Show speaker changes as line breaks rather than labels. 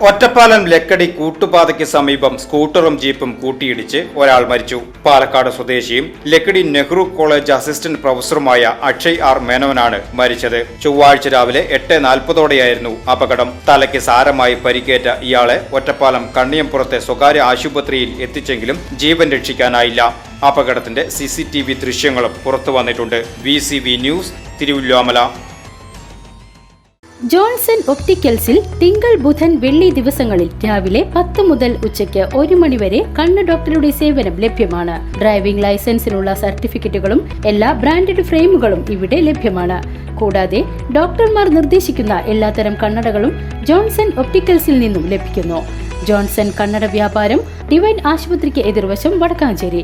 ഒറ്റപ്പാലം ലക്കടി കൂട്ടുപാതയ്ക്ക് സമീപം സ്കൂട്ടറും ജീപ്പും കൂട്ടിയിടിച്ച് ഒരാൾ മരിച്ചു. പാലക്കാട് സ്വദേശിയും ലക്കടി നെഹ്റു കോളേജ് അസിസ്റ്റന്റ് പ്രൊഫസറുമായ അക്ഷയ് ആർ മേനോനാണ് മരിച്ചത്. ചൊവ്വാഴ്ച രാവിലെ 8:40 അപകടം. തലയ്ക്ക് സാരമായി പരിക്കേറ്റ ഇയാളെ ഒറ്റപ്പാലം കണ്ണിയംപുറത്തെ സ്വകാര്യ ആശുപത്രിയിൽ എത്തിച്ചെങ്കിലും ജീവൻ രക്ഷിക്കാനായില്ല. അപകടത്തിന്റെ CCTV ദൃശ്യങ്ങളും പുറത്തു വന്നിട്ടുണ്ട്. VCV news, Thiruvilwamala.
ജോൺസൺ ഒപ്റ്റിക്കൽസിൽ തിങ്കൾ, ബുധൻ, വെള്ളി ദിവസങ്ങളിൽ രാവിലെ 10 മുതൽ ഉച്ചയ്ക്ക് 1 മണി വരെ കണ്ണ് ഡോക്ടറുടെ സേവനം ലഭ്യമാണ്. ഡ്രൈവിംഗ് ലൈസൻസിനുള്ള സർട്ടിഫിക്കറ്റുകളും എല്ലാ ബ്രാൻഡഡ് ഫ്രെയിമുകളും ഇവിടെ ലഭ്യമാണ്. കൂടാതെ ഡോക്ടർമാർ നിർദ്ദേശിക്കുന്ന എല്ലാത്തരം കണ്ണടകളും ജോൺസൺ ഒപ്റ്റിക്കൽസിൽ നിന്നും ലഭിക്കുന്നു. ജോൺസൺ കണ്ണട വ്യാപാരം ഡിവൈൻ ആശുപത്രിക്ക് എതിർവശം, വടക്കാഞ്ചേരി.